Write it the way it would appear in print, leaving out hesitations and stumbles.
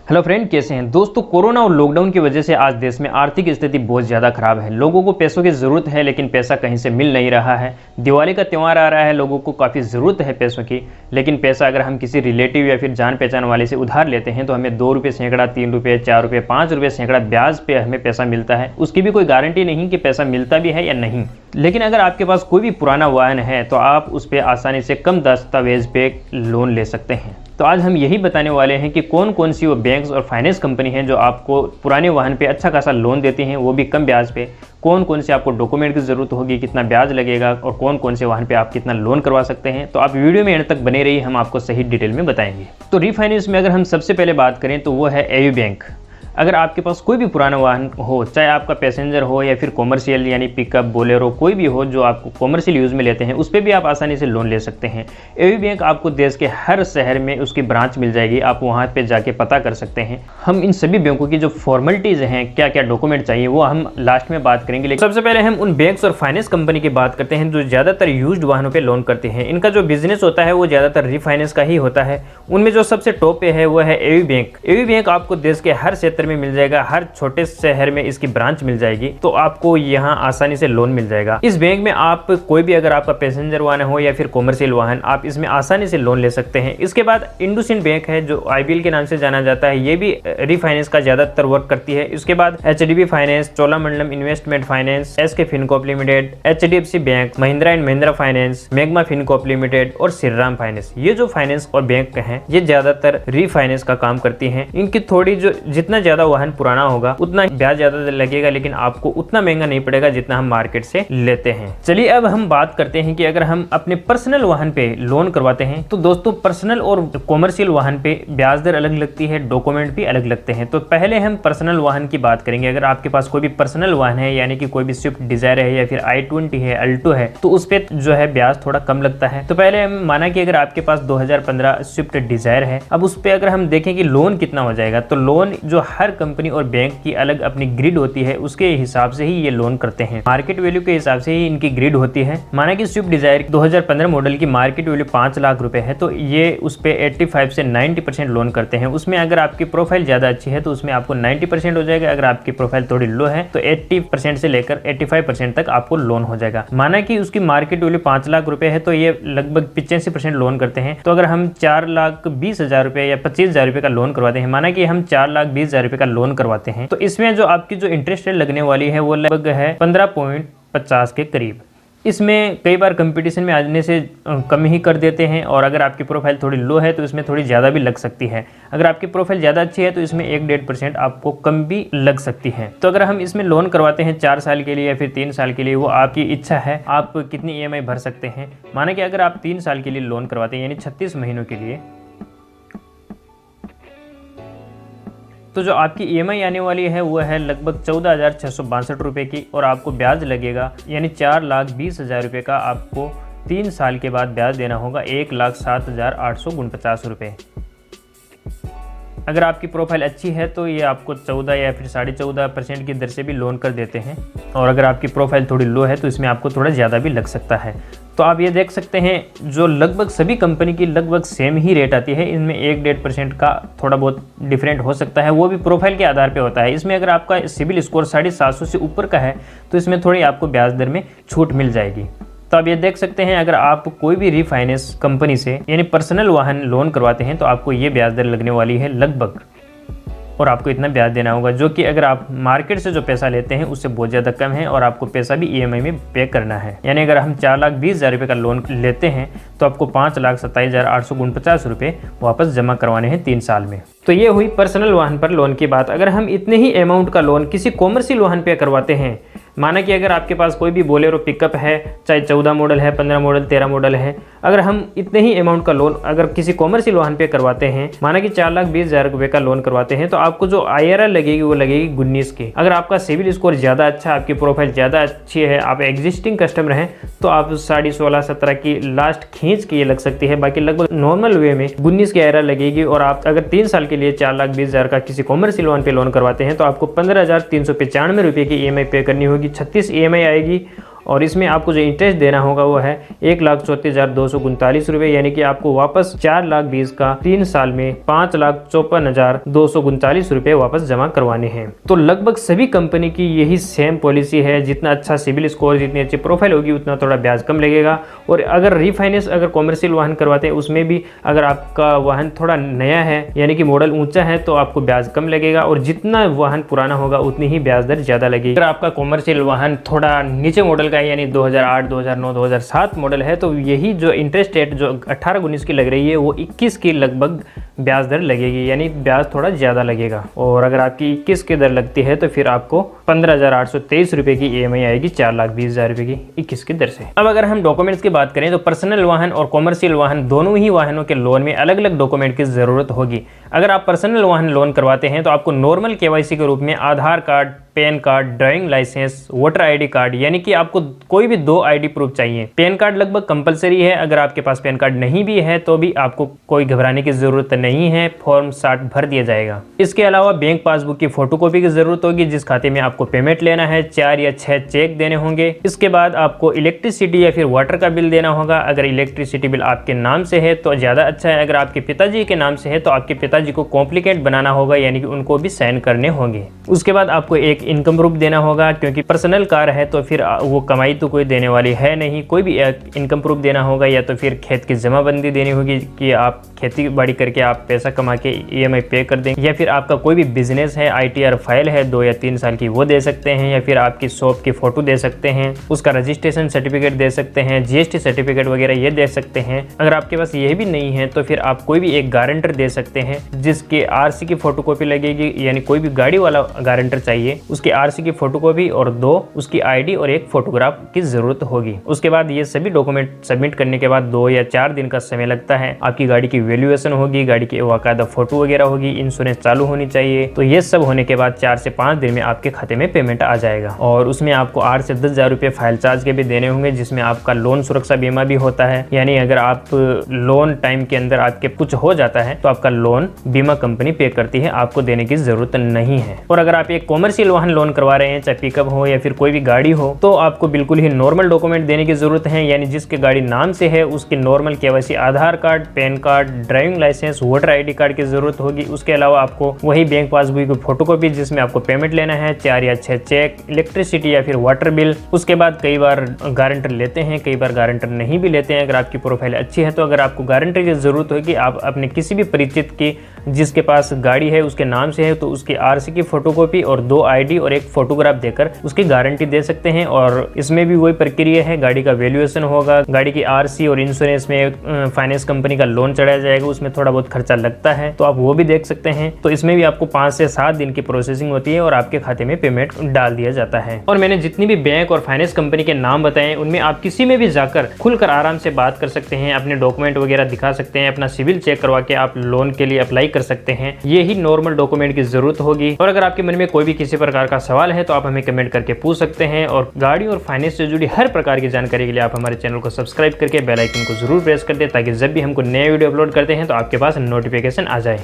Hello friend, कैसे हैं दोस्तों। कोरोना और लॉकडाउन की वजह से आज देश में आर्थिक स्थिति बहुत ज़्यादा खराब है। लोगों को पैसों की ज़रूरत है, लेकिन पैसा कहीं से मिल नहीं रहा है। दिवाली का त्यौहार आ रहा है, लोगों को काफ़ी ज़रूरत है पैसों की, लेकिन पैसा अगर हम किसी रिलेटिव या फिर जान पहचान वाले से उधार लेते हैं तो हमें 2 रुपये सैकड़ा, 3 रुपये, 4 रुपये, 5 रुपये सैकड़ा ब्याज पे हमें पैसा मिलता है। उसकी भी कोई गारंटी नहीं कि पैसा मिलता भी है या नहीं। लेकिन अगर आपके पास कोई भी पुराना वाहन है तो आप उस पर आसानी से कम दस्तावेज पे लोन ले सकते हैं। तो आज हम यही बताने वाले हैं कि कौन कौन सी वो बैंक्स और फाइनेंस कंपनी हैं जो आपको पुराने वाहन पे अच्छा खासा लोन देती हैं, वो भी कम ब्याज पे। कौन कौन से आपको डॉक्यूमेंट की ज़रूरत होगी, कितना ब्याज लगेगा और कौन कौन से वाहन पे आप कितना लोन करवा सकते हैं। तो आप वीडियो में एंड तक बने रहिए, हम आपको सही डिटेल में बताएंगे। तो रीफाइनेंस में अगर हम सबसे पहले बात करें तो वो है एयू बैंक। अगर आपके पास कोई भी पुराना वाहन हो, चाहे आपका पैसेंजर हो या फिर कॉमर्शियल यानी पिकअप, बोलेरो, कोई भी हो जो आपको कॉमर्शियल यूज़ में लेते हैं, उस पर भी आप आसानी से लोन ले सकते हैं। एयू बैंक आपको देश के हर शहर में उसकी ब्रांच मिल जाएगी, आप वहाँ पे जाके पता कर सकते हैं। हम इन सभी बैंकों की जो फॉर्मेलिटीज़ हैं, क्या क्या डॉक्यूमेंट चाहिए, वो हम लास्ट में बात करेंगे। लेकिन सबसे पहले हम उन बैंक्स और फाइनेंस कंपनी की बात करते हैं जो ज़्यादातर यूज्ड वाहनों पर लोन करते हैं। इनका जो बिजनेस होता है वो ज़्यादातर रीफाइनेंस का ही होता है। उनमें जो सबसे टॉप पे है वो है एयू बैंक। एयू बैंक आपको देश के हर क्षेत्र में मिल जाएगा, हर छोटे शहर में इसकी ब्रांच मिल जाएगी, तो आपको यहाँ आसानी से लोन मिल जाएगा। इस बैंक में आप कोई भी, अगर आपका पैसेंजर वाहन हो या फिर कॉमर्शियल वाहन, आप इसमें आसानी से लोन ले सकते हैं। इसके बाद इंडसइंड बैंक है जो आईबीएल के नाम से जाना जाता है, ये भी रीफाइनेंस का ज्यादातर वर्क करती है। इसके बाद HDB finance, Cholamandalam investment finance, SK Fincorp limited, HDFC bank, Mahindra and Mahindra finance, Magma Fincorp limited और श्रीराम फाइनेंस। ये जो फाइनेंस और बैंक हैं, ये ज्यादातर रीफाइनेंस का काम करती हैं। इनकी थोड़ी जो जितना ज्यादा वाहन पुराना होगा उतना ब्याज ज्यादा लगेगा, लेकिन आपको उतना महंगा नहीं पड़ेगा जितना हम मार्केट से लेते हैं। चलिए अब हम बात करते हैं कि अगर हम अपने पर्सनल वाहन पे लोन करवाते हैं तो दोस्तों पर्सनल और कॉमर्शियल वाहन पे ब्याज दर अलग लगती है, डॉक्यूमेंट भी अलग लगते हैं। तो पहले हम पर्सनल वाहन की बात करेंगे। अगर आपके पास कोई भी पर्सनल वाहन है, यानी कि कोई भी स्विफ्ट डिजायर है या फिर i20 है, अल्टो है, तो उस पे जो है ब्याज थोड़ा कम लगता है। तो पहले हम माना कि अगर आपके पास 2015 स्विफ्ट डिजायर है, अब उस पे अगर हम देखें कि लोन कितना हो जाएगा, तो लोन जो हर कंपनी और बैंक की अलग अपनी ग्रिड होती है, उसके हिसाब से ही ये लोन करते हैं। मार्केट वैल्यू के हिसाब से ही इनकी ग्रिड होती है। माना कि स्विफ्ट डिजायर 2015 मॉडल की मार्केट वैल्यू 5 लाख रुपए है, तो ये उस पे 85 से 90% लोन करते हैं। उसमें अगर आपकी प्रोफाइल ज्यादा अच्छी है तो उसमें आपको 90% हो जाएगा। अगर आपकी प्रोफाइल थोड़ी लो है तो 80% से लेकर 85% तक आपको लोन हो जाएगा। माना कि उसकी मार्केट वैल्यू 5 लाख रुपए है, तो ये लगभग 85% लोन करते हैं। तो अगर हम 4,20,000 रुपए या 25,000 रुपए का लोन करवाते हैं, माना कि हम 4,20,000 रुपए का लोन करवाते हैं, तो इसमें जो आपकी जो इंटरेस्ट रेट लगने वाली है वो लगभग है 15.50 के करीब। इसमें कई बार कंपटीशन में आने से कम ही कर देते हैं, और अगर आपकी प्रोफाइल थोड़ी लो है तो इसमें थोड़ी ज़्यादा भी लग सकती है। अगर आपकी प्रोफाइल ज़्यादा अच्छी है तो इसमें 1-1.5% आपको कम भी लग सकती है। तो अगर हम इसमें लोन करवाते हैं 4 साल के लिए या फिर 3 साल के लिए, वो आपकी इच्छा है, आप कितनी EMI भर सकते हैं। माना कि अगर आप 3 साल के लिए लोन करवाते हैं, यानी 36 महीनों के लिए, तो जो आपकी EMI आने वाली है वो है लगभग 14,662 रुपये की, और आपको ब्याज लगेगा यानी 4,20,000 रुपये का आपको 3 साल के बाद ब्याज देना होगा 1,07,849 रुपये। अगर आपकी प्रोफाइल अच्छी है तो ये आपको 14 या फिर 14.5% की दर से भी लोन कर देते हैं, और अगर आपकी प्रोफाइल थोड़ी लो है तो इसमें आपको थोड़ा ज़्यादा भी लग सकता है। तो आप ये देख सकते हैं जो लगभग सभी कंपनी की लगभग सेम ही रेट आती है। इनमें 1-1.5% का थोड़ा बहुत डिफरेंट हो सकता है, वो भी प्रोफाइल के आधार पे होता है। इसमें अगर आपका सिविल स्कोर 750 से ऊपर का है तो इसमें थोड़ी आपको ब्याज दर में छूट मिल जाएगी। तो आप ये देख सकते हैं अगर आप कोई भी रीफाइनेंस कंपनी से यानी पर्सनल वाहन लोन करवाते हैं तो आपको ये ब्याज दर लगने वाली है लगभग, और आपको इतना ब्याज देना होगा, जो कि अगर आप मार्केट से जो पैसा लेते हैं उससे बहुत ज़्यादा कम है, और आपको पैसा भी EMI में पे करना है। यानी अगर हम 4,20,000 रुपये का लोन लेते हैं तो आपको 5,27,849 रुपये वापस जमा करवाने हैं 3 साल में। तो ये हुई पर्सनल वाहन पर लोन की बात। अगर हम इतने ही अमाउंट का लोन किसी कॉमर्शियल वाहन पे करवाते हैं, माना कि अगर आपके पास कोई भी बोलेरो पिकअप है, चाहे 14 मॉडल है, 15 मॉडल, 13 मॉडल है, अगर हम इतने ही अमाउंट का लोन अगर किसी कॉमर्शियल वाहन पे करवाते हैं, माना कि 4,20,000 रुपये का लोन करवाते हैं, तो आपको जो IRR लगेगी वो लगेगी 19 की। अगर आपका सिविल स्कोर ज़्यादा अच्छा, आपकी प्रोफाइल ज़्यादा अच्छी है, आप एग्जिस्टिंग कस्टमर हैं, तो आप 16.5-17 की लास्ट खींच के ये लग सकती है। बाकी लगभग नॉर्मल वे में 19 की IRR लगेगी। और आप अगर 3 साल के लिए 4,20,000 का किसी कॉमर्शियल वाहन पे लोन करवाते हैं तो आपको 15,395 रुपये की EMI पे करनी होगी, 36 EMI आएगी, और इसमें आपको जो इंटरेस्ट देना होगा वो है 1,34,239 रुपये, यानी कि आपको वापस 4,20,000 का 3 साल में 5,54,239 रुपये वापस जमा करवाने हैं। तो लगभग सभी कंपनी की यही सेम पॉलिसी है। जितना अच्छा सिविल स्कोर, जितनी अच्छी प्रोफाइल होगी उतना थोड़ा ब्याज कम लगेगा। और अगर रीफाइनेंस अगर कॉमर्शियल वाहन करवाते हैं उसमें भी अगर आपका वाहन थोड़ा नया है यानी कि मॉडल ऊंचा है तो आपको ब्याज कम लगेगा, और जितना वाहन पुराना होगा उतनी ही ब्याज दर ज्यादा लगेगी। अगर आपका कॉमर्शियल वाहन थोड़ा नीचे मॉडल का है यानी 2008, 2009, 2007 मॉडल है तो यही जो इंटरेस्ट रेट जो 18-19 की लग रही है वो 21 की लगभग ब्याज दर लगेगी, यानी ब्याज थोड़ा ज़्यादा लगेगा। और अगर आपकी 21 की दर लगती है तो फिर आपको 15,823 रुपये की EMI आएगी 4,20,000 रुपये की 21 की दर से। अब अगर हम डॉक्यूमेंट्स की बात करें तो पर्सनल वाहन और कॉमर्शियल वाहन दोनों ही वाहनों के लोन में अलग अलग डॉक्यूमेंट की ज़रूरत होगी। अगर आप पर्सनल वाहन लोन करवाते हैं तो आपको नॉर्मल KYC के रूप में Aadhaar card, PAN card, driving licence, voter ID card, यानी कि आपको कोई भी 2 ID प्रूफ चाहिए। पैन कार्ड लगभग कंपलसरी है। अगर आपके पास पैन कार्ड नहीं भी है तो भी आपको कोई घबराने की जरूरत नहीं है, फॉर्म 60 भर दिया जाएगा। इसके अलावा बैंक पासबुक की फोटोकॉपी की जरूरत होगी जिस खाते में आपको पेमेंट लेना है। 4 या 6 चेक देने होंगे। इसके बाद आपको इलेक्ट्रिसिटी या फिर वाटर का बिल देना होगा। अगर इलेक्ट्रिसिटी बिल आपके नाम से है तो ज़्यादा अच्छा है। अगर आपके पिताजी के नाम से है तो आपके पिताजी को कॉम्प्लिकेट बनाना होगा, यानी कि उनको भी साइन करने होंगे। उसके बाद आपको एक इनकम प्रूफ देना होगा, क्योंकि पर्सनल कार है तो फिर वो कमाई तो कोई देने वाली है नहीं। कोई भी एक इनकम प्रूफ देना होगा, या तो फिर खेत की जमाबंदी देनी होगी कि आप खेती बाड़ी करके आप पैसा कमा के EMI पे कर देंगे, या फिर आपका कोई भी बिजनेस है, ITR फाइल है 2 या 3 साल की वो दे सकते हैं, या फिर आपकी शॉप की फोटो दे सकते हैं, उसका रजिस्ट्रेशन सर्टिफिकेट दे सकते हैं, GST सर्टिफिकेट वगैरह ये दे सकते हैं। अगर आपके पास ये भी नहीं है तो फिर आप कोई भी एक गारंटर दे सकते हैं जिसके RC की फोटोकॉपी लगेगी, यानी कोई भी गाड़ी वाला गारंटर चाहिए उसकी RC की फोटोकॉपी और 2 उसकी ID और एक फोटोग्राफ की जरूरत होगी। उसके बाद ये सभी डॉक्यूमेंट सबमिट करने के बाद 2 या 4 दिन का समय लगता है। आपकी गाड़ी की वैल्यूएशन होगी, गाड़ी की बाकायदा फोटो वगैरह होगी, इंश्योरेंस चालू होनी चाहिए। तो ये सब होने के बाद 4 से 5 दिन में आपके खाते में पेमेंट आ जाएगा। और उसमें आपको 8 से 10,000 रुपये फाइल चार्ज के भी देने होंगे, जिसमें आपका लोन सुरक्षा बीमा भी होता है। यानी अगर आप लोन टाइम के अंदर आपके कुछ हो जाता है तो आपका लोन बीमा कंपनी पे करती है, आपको देने की जरूरत नहीं है। और अगर आप एक कॉमर्शियल वाहन लोन करवा रहे हैं, चाहे पिकअप हो या फिर कोई भी गाड़ी हो, तो आपको बिल्कुल ही नॉर्मल डॉक्यूमेंट देने की जरूरत है। यानी जिसके गाड़ी नाम से है उसके normal KYC Aadhaar card, PAN card, driving licence, voter ID card की जरूरत होगी। उसके अलावा आपको वही बैंक पासबुक की फोटोकॉपी जिसमें आपको पेमेंट लेना है, 4 या 6 चेक, इलेक्ट्रिसिटी या फिर वाटर बिल। उसके बाद कई बार गारंटर लेते हैं, कई बार गारंटर नहीं भी लेते हैं। अगर आपकी प्रोफाइल अच्छी है तो अगर आपको गारंटर की जरूरत होगी, आप अपने किसी भी परिचित की जिसके पास गाड़ी है उसके नाम से है तो उसकी RC की फोटोकॉपी और 2 ID और एक फोटोग्राफ देकर उसकी गारंटी दे सकते हैं। और इसमें भी वही प्रक्रिया है, गाड़ी का वैल्यूएशन होगा, गाड़ी की RC और इंश्योरेंस में फाइनेंस कंपनी का लोन चढ़ाया जाएगा, उसमें थोड़ा बहुत खर्चा लगता है तो आप वो भी देख सकते हैं। तो इसमें भी आपको 5 से 7 दिन की प्रोसेसिंग होती है और आपके खाते में पेमेंट डाल दिया जाता है। और मैंने जितनी भी बैंक और फाइनेंस कंपनी के नाम बताए उनमें आप किसी में भी जाकर खुलकर आराम से बात कर सकते हैं, अपने डॉक्यूमेंट वगैरह दिखा सकते हैं, अपना सिविल चेक करवा के आप लोन के लिए अप्लाई कर सकते हैं। ये ही नॉर्मल डॉक्यूमेंट की जरूरत होगी। और अगर आपके मन में कोई भी किसी प्रकार का सवाल है तो आप हमें कमेंट करके पूछ सकते हैं। और गाड़ी और फाइनेंस से जुड़ी हर प्रकार की जानकारी के लिए आप हमारे चैनल को सब्सक्राइब करके बेल आइकन को जरूर प्रेस कर दें, ताकि जब भी हमको नए वीडियो अपलोड करते हैं तो आपके पास नोटिफिकेशन आ जाए।